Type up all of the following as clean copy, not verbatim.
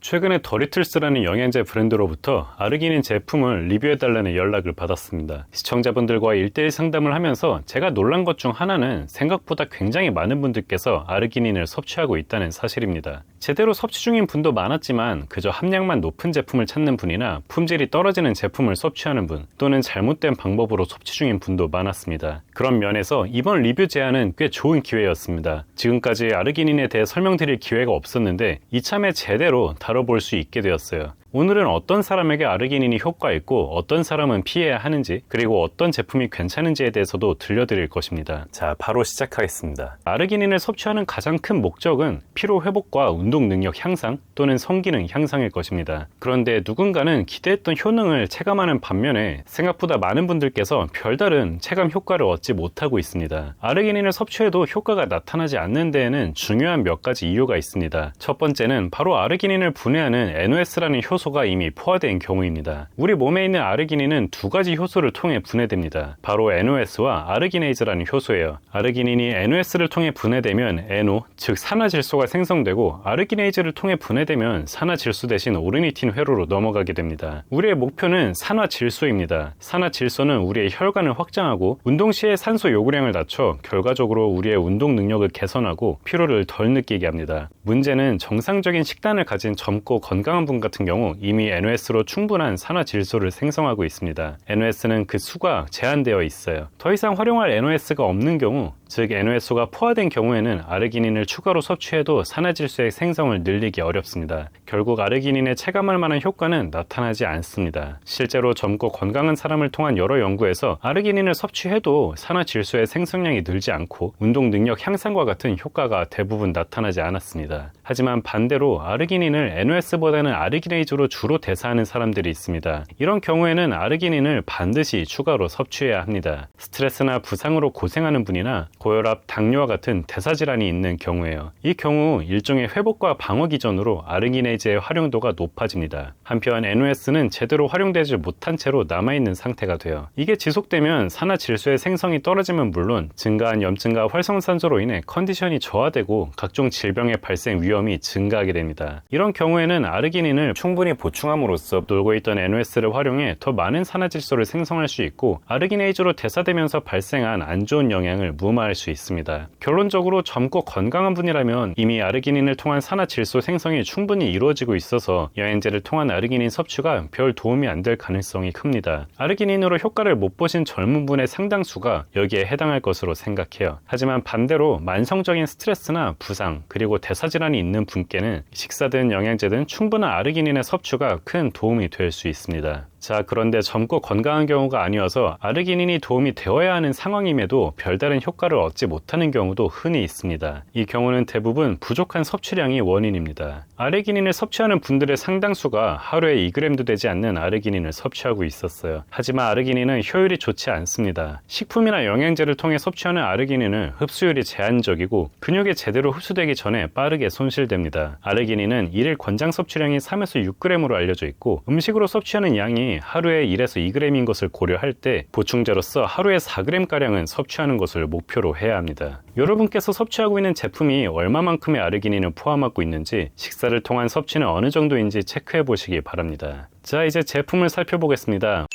최근에 더리틀스라는 영양제 브랜드로부터 아르기닌 제품을 리뷰해달라는 연락을 받았습니다. 시청자분들과 1대1 상담을 하면서 제가 놀란 것 중 하나는 생각보다 굉장히 많은 분들께서 아르기닌을 섭취하고 있다는 사실입니다. 제대로 섭취 중인 분도 많았지만 그저 함량만 높은 제품을 찾는 분이나 품질이 떨어지는 제품을 섭취하는 분, 또는 잘못된 방법으로 섭취 중인 분도 많았습니다. 그런 면에서 이번 리뷰 제안은 꽤 좋은 기회였습니다. 지금까지 아르기닌에 대해 설명드릴 기회가 없었는데 이참에 제대로 다뤄볼 수 있게 되었어요. 오늘은 어떤 사람에게 아르기닌이 효과 있고 어떤 사람은 피해야 하는지, 그리고 어떤 제품이 괜찮은지에 대해서도 들려드릴 것입니다. 자, 바로 시작하겠습니다. 아르기닌을 섭취하는 가장 큰 목적은 피로 회복과 운동 능력 향상 또는 성기능 향상일 것입니다. 그런데 누군가는 기대했던 효능을 체감하는 반면에 생각보다 많은 분들께서 별다른 체감 효과를 얻지 못하고 있습니다. 아르기닌을 섭취해도 효과가 나타나지 않는 데에는 중요한 몇 가지 이유가 있습니다. 첫 번째는 바로 아르기닌을 분해하는 NOS라는 효소가 이미 포화된 경우입니다. 우리 몸에 있는 아르기닌은 두 가지 효소를 통해 분해됩니다. 바로 NOS와 아르기네이즈라는 효소예요. 아르기닌이 NOS를 통해 분해되면 NO, 즉 산화질소가 생성되고, 아르기네이즈를 통해 분해되면 산화질소 대신 오르니틴 회로로 넘어가게 됩니다. 우리의 목표는 산화질소입니다. 산화질소는 우리의 혈관을 확장하고 운동 시에 산소 요구량을 낮춰 결과적으로 우리의 운동 능력을 개선하고 피로를 덜 느끼게 합니다. 문제는 정상적인 식단을 가진 젊고 건강한 분 같은 경우 이미 NOS로 충분한 산화질소를 생성하고 있습니다. NOS는 그 수가 제한되어 있어요. 더 이상 활용할 NOS가 없는 경우, 즉 NOS가 포화된 경우에는 아르기닌을 추가로 섭취해도 산화질소의 생성을 늘리기 어렵습니다. 결국 아르기닌에 체감할 만한 효과는 나타나지 않습니다. 실제로 젊고 건강한 사람을 통한 여러 연구에서 아르기닌을 섭취해도 산화질소의 생성량이 늘지 않고 운동 능력 향상과 같은 효과가 대부분 나타나지 않았습니다. 하지만 반대로 아르기닌을 NOS보다는 아르기네이즈로 주로 대사하는 사람들이 있습니다. 이런 경우에는 아르기닌을 반드시 추가로 섭취해야 합니다. 스트레스나 부상으로 고생하는 분이나 고혈압, 당뇨와 같은 대사질환이 있는 경우에요. 이 경우 일종의 회복과 방어 기전으로 아르기네이즈의 활용도가 높아집니다. 한편 NOS는 제대로 활용되지 못한 채로 남아있는 상태가 돼요. 이게 지속되면 산화질소의 생성이 떨어지면 물론 증가한 염증과 활성산소로 인해 컨디션이 저하되고 각종 질병의 발생 위험이 증가하게 됩니다. 이런 경우에는 아르기닌을 충분히 보충함으로써 놀고 있던 NOS를 활용해 더 많은 산화질소를 생성할 수 있고, 아르기네이즈로 대사되면서 발생한 안 좋은 영향을 무마할 수 있습니다. 결론적으로 젊고 건강한 분이라면 이미 아르기닌을 통한 산화질소 생성이 충분히 이루어지고 있어서 여행제를 통한 아르기닌 섭취가 별 도움이 안 될 가능성이 큽니다. 아르기닌으로 효과를 못 보신 젊은 분의 상당수가 여기에 해당할 것으로 생각해요. 하지만 반대로 만성적인 스트레스나 부상, 그리고 대사질환이 있는 분께는 식사든 영양제든 충분한 아르기닌의 섭취가 큰 도움이 될 수 있습니다. 자, 그런데 젊고 건강한 경우가 아니어서 아르기닌이 도움이 되어야 하는 상황임에도 별다른 효과를 얻지 못하는 경우도 흔히 있습니다. 이 경우는 대부분 부족한 섭취량이 원인입니다. 아르기닌을 섭취하는 분들의 상당수가 하루에 2g도 되지 않는 아르기닌을 섭취하고 있었어요. 하지만 아르기닌은 효율이 좋지 않습니다. 식품이나 영양제를 통해 섭취하는 아르기닌은 흡수율이 제한적이고 근육에 제대로 흡수되기 전에 빠르게 손실됩니다. 아르기닌은 일일 권장 섭취량이 3에서 6g으로 알려져 있고, 음식으로 섭취하는 양이 하루에 1에서 2g인 것을 고려할 때 보충제로서 하루에 4g가량은 섭취하는 것을 목표로 해야 합니다. 여러분께서 섭취하고 있는 제품이 얼마만큼의 아르기닌을 포함하고 있는지, 식사를 통한 섭취는 어느 정도인지 체크해 보시기 바랍니다. 자, 이제 제품을 살펴보겠습니다.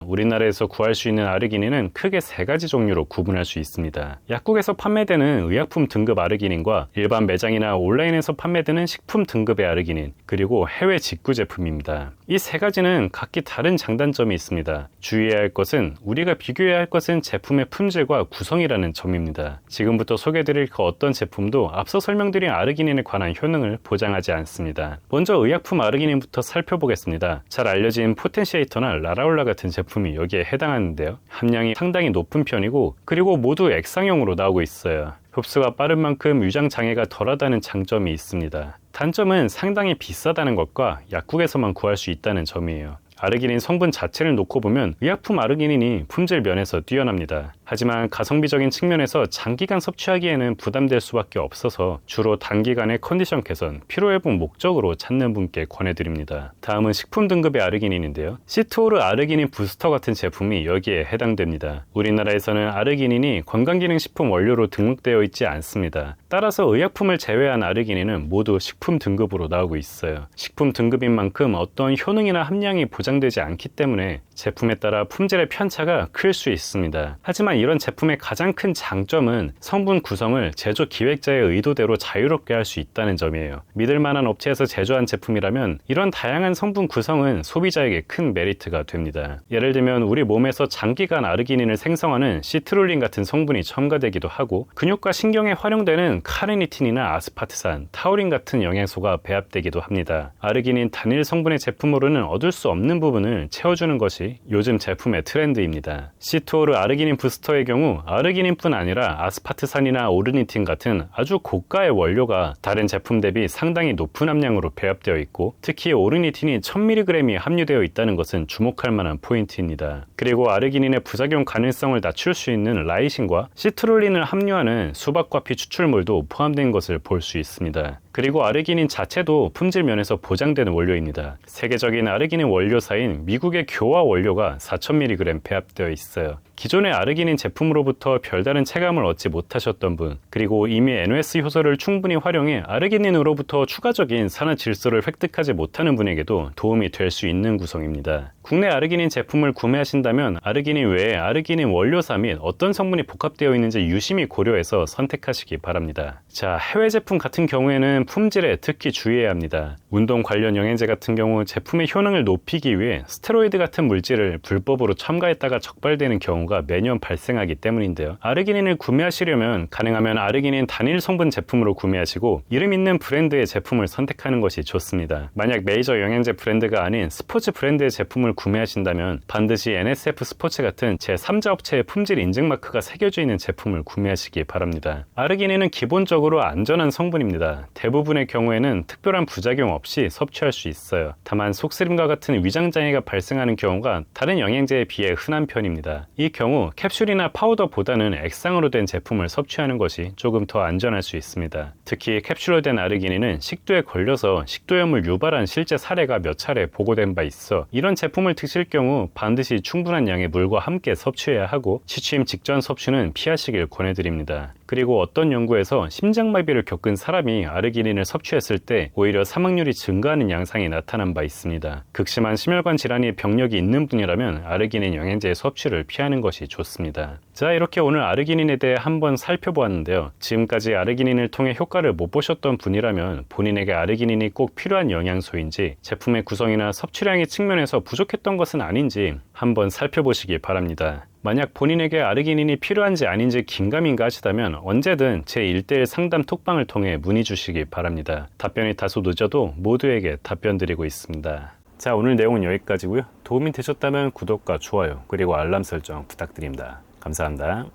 우리나라에서 구할 수 있는 아르기닌은 크게 3가지 종류로 구분할 수 있습니다. 약국에서 판매되는 의약품 등급 아르기닌과 일반 매장이나 온라인에서 판매되는 식품 등급의 아르기닌, 그리고 해외 직구 제품입니다. 이 3가지는 각기 다른 장단점이 있습니다. 주의해야 할 것은, 우리가 비교해야 할 것은 제품의 품질과 구성이라는 점입니다. 지금부터 소개해드릴 그 어떤 제품도 앞서 설명드린 아르기닌에 관한 효능을 보장하지 않습니다. 먼저 의약품 아르기닌부터 살펴보겠습니다. 잘 알려진 포텐시에이터나 라라올라 같은 제품이 여기에 해당하는데요. 함량이 상당히 높은 편이고, 그리고 모두 액상형으로 나오고 있어요. 흡수가 빠른 만큼 위장 장애가 덜하다는 장점이 있습니다. 단점은 상당히 비싸다는 것과 약국에서만 구할 수 있다는 점이에요. 아르기닌 성분 자체를 놓고 보면 의약품 아르기닌이 품질 면에서 뛰어납니다. 하지만 가성비적인 측면에서 장기간 섭취하기에는 부담될 수밖에 없어서 주로 단기간의 컨디션 개선, 피로회복 목적으로 찾는 분께 권해드립니다. 다음은 식품 등급의 아르기닌인데요. 시트오르 아르기닌 부스터 같은 제품이 여기에 해당됩니다. 우리나라에서는 아르기닌이 건강기능식품 원료로 등록되어 있지 않습니다. 따라서 의약품을 제외한 아르기닌은 모두 식품 등급으로 나오고 있어요. 식품 등급인 만큼 어떤 효능이나 함량이 보장되지 않기 때문에 제품에 따라 품질의 편차가 클 수 있습니다. 하지만 이런 제품의 가장 큰 장점은 성분 구성을 제조 기획자의 의도대로 자유롭게 할 수 있다는 점이에요. 믿을 만한 업체에서 제조한 제품이라면 이런 다양한 성분 구성은 소비자에게 큰 메리트가 됩니다. 예를 들면 우리 몸에서 장기간 아르기닌을 생성하는 시트룰린 같은 성분이 첨가되기도 하고, 근육과 신경에 활용되는 카르니틴이나 아스파트산, 타우린 같은 영양소가 배합되기도 합니다. 아르기닌 단일 성분의 제품으로는 얻을 수 없는 부분을 채워주는 것이 요즘 제품의 트렌드입니다. 시트오르 아르기닌 부스터의 경우 아르기닌뿐 아니라 아스파트산이나 오르니틴 같은 아주 고가의 원료가 다른 제품 대비 상당히 높은 함량으로 배합되어 있고, 특히 오르니틴이 1000mg이 함유되어 있다는 것은 주목할 만한 포인트입니다. 그리고 아르기닌의 부작용 가능성을 낮출 수 있는 라이신과 시트룰린을 함유하는 수박과피 추출물도 포함된 것을 볼 수 있습니다. 그리고 아르기닌 자체도 품질 면에서 보장되는 원료입니다. 세계적인 아르기닌 원료사인 미국의 교화 원료가 4000mg 배합되어 있어요. 기존의 아르기닌 제품으로부터 별다른 체감을 얻지 못하셨던 분, 그리고 이미 NOS 효소를 충분히 활용해 아르기닌으로부터 추가적인 산화 질소를 획득하지 못하는 분에게도 도움이 될 수 있는 구성입니다. 국내 아르기닌 제품을 구매하신다면 아르기닌 외에 아르기닌 원료사 및 어떤 성분이 복합되어 있는지 유심히 고려해서 선택하시기 바랍니다. 자, 해외 제품 같은 경우에는 품질에 특히 주의해야 합니다. 운동 관련 영양제 같은 경우 제품의 효능을 높이기 위해 스테로이드 같은 물질을 불법으로 첨가했다가 적발되는 경우가 매년 발생하기 때문인데요. 아르기닌을 구매하시려면 가능하면 아르기닌 단일 성분 제품으로 구매하시고 이름 있는 브랜드의 제품을 선택하는 것이 좋습니다. 만약 메이저 영양제 브랜드가 아닌 스포츠 브랜드의 제품을 구매하신다면 반드시 NSF 스포츠 같은 제3자 업체의 품질 인증 마크가 새겨져 있는 제품을 구매하시기 바랍니다. 아르기닌은 기본적으로 안전한 성분입니다. 대부분의 경우에는 특별한 부작용 없이 섭취할 수 있어요. 다만 속쓰림과 같은 위장장애가 발생하는 경우가 다른 영양제에 비해 흔한 편입니다. 이 경우 캡슐이나 파우더보다는 액상으로 된 제품을 섭취하는 것이 조금 더 안전할 수 있습니다. 특히 캡슐로 된 아르기닌은 식도에 걸려서 식도염을 유발한 실제 사례가 몇 차례 보고된 바 있어 이런 제품을 드실 경우 반드시 충분한 양의 물과 함께 섭취해야 하고 취침 직전 섭취는 피하시길 권해드립니다. 그리고 어떤 연구에서 심장마비를 겪은 사람이 아르기닌을 섭취했을 때 오히려 사망률이 증가하는 양상이 나타난 바 있습니다. 극심한 심혈관 질환이 병력이 있는 분이라면 아르기닌 영양제의 섭취를 피하는 것이 좋습니다. 자, 이렇게 오늘 아르기닌에 대해 한번 살펴보았는데요. 지금까지 아르기닌을 통해 효과를 못 보셨던 분이라면 본인에게 아르기닌이 꼭 필요한 영양소인지 제품의 구성이나 섭취량의 측면에서 부족했던 것은 아닌지 한번 살펴보시기 바랍니다. 만약 본인에게 아르기닌이 필요한지 아닌지 긴가민가 하시다면 언제든 제 1:1 상담 톡방을 통해 문의 주시기 바랍니다. 답변이 다소 늦어도 모두에게 답변 드리고 있습니다. 자, 오늘 내용은 여기까지고요. 도움이 되셨다면 구독과 좋아요 그리고 알람 설정 부탁드립니다. 감사합니다.